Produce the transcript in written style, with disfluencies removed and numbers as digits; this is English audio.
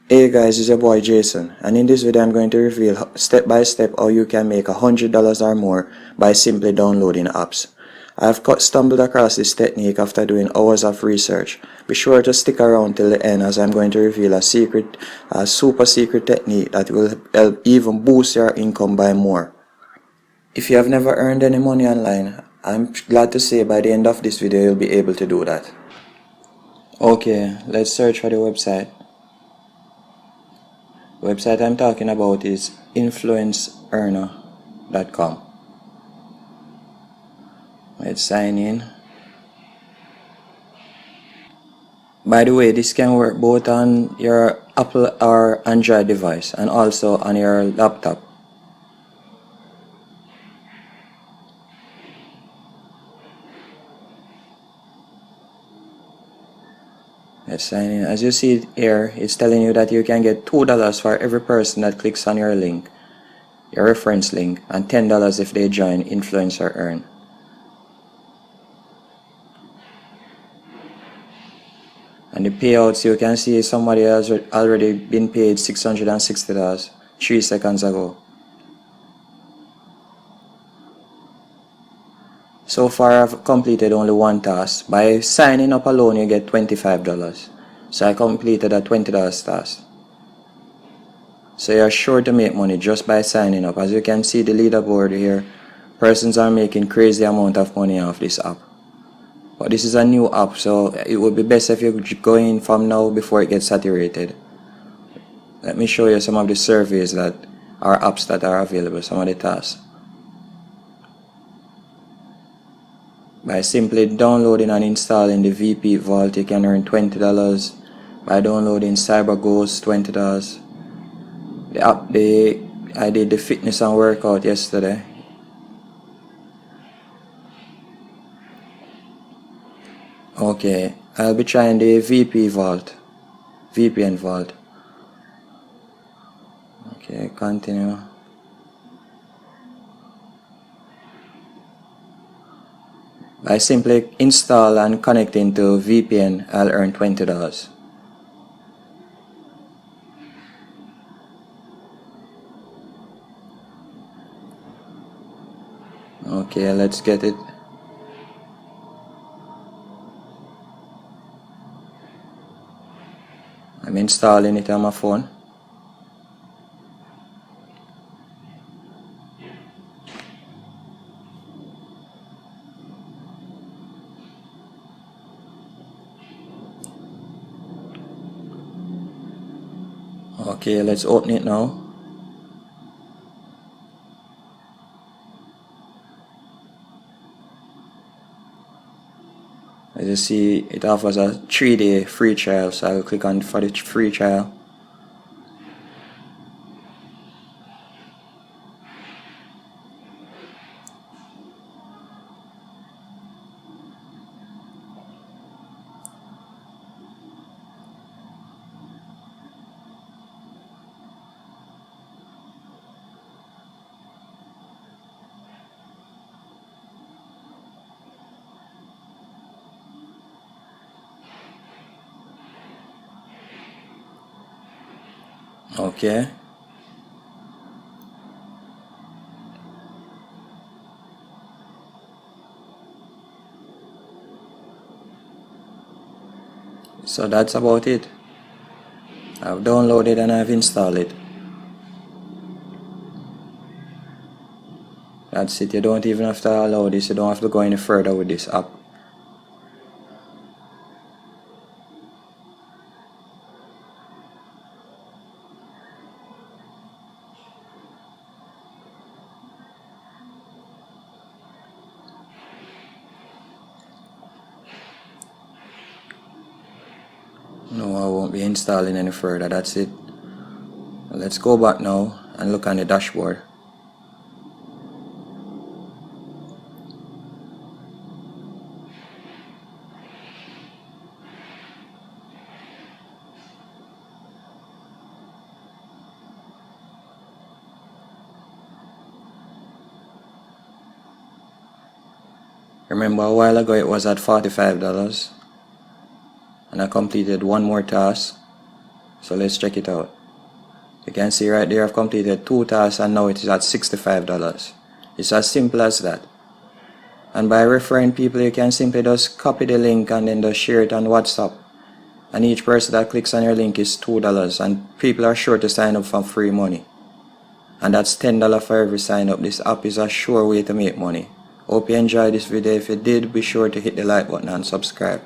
Hey guys, it's your boy Jason, and in this video I'm going to reveal step by step how you can make $100 or more by simply downloading apps. I've stumbled across this technique after doing hours of research. Be sure to stick around till the end as I'm going to reveal a super secret technique that will help even boost your income by more. If you have never earned any money online, I'm glad to say by the end of this video you'll be able to do that. Okay, let's search for the website. The website I'm talking about is influenceearner.com. Let's sign in. By the way, this can work both on your Apple or Android device and also on your laptop. Let's sign in. As you see here, it's telling you that you can get $2 for every person that clicks on your link, your reference link, and $10 if they join Influencer Earn. And the payouts, you can see somebody has already been paid $660 3 seconds ago. So far I've completed only one task. By signing up alone you get $25. So I completed a $20 task. So you're sure to make money just by signing up. As you can see the leaderboard here, persons are making crazy amount of money off this app. But this is a new app, so it would be best if you go in from now before it gets saturated. Let me show you some of the surveys that are apps that are available, some of the tasks. By simply downloading and installing the VP Vault, you can earn $20. By downloading CyberGhost, $20. The app I did the fitness and workout yesterday. Okay, I'll be trying the VPN Vault. Okay, continue. By simply install and connecting to VPN, I'll earn $20. Okay, let's get it. I'm installing it on my phone. Okay, let's open it now. As you see, it offers a 3-day free trial, so I'll click on for the free trial. Okay. So that's about it. I've downloaded and I've installed it. That's it. You don't even have to allow this. You don't have to go any further with this app. No, I won't be installing any further. That's it. Let's go back now and look on the dashboard. Remember a while ago it was at $45 and I completed one more task. So let's check it out. You can see right there I've completed 2 tasks and now it is at $65. It's as simple as that. And by referring people, you can simply just copy the link and then just share it on WhatsApp. And each person that clicks on your link is $2 and people are sure to sign up for free money. And that's $10 for every sign up. This app is a sure way to make money. Hope you enjoyed this video. If you did, be sure to hit the like button and subscribe.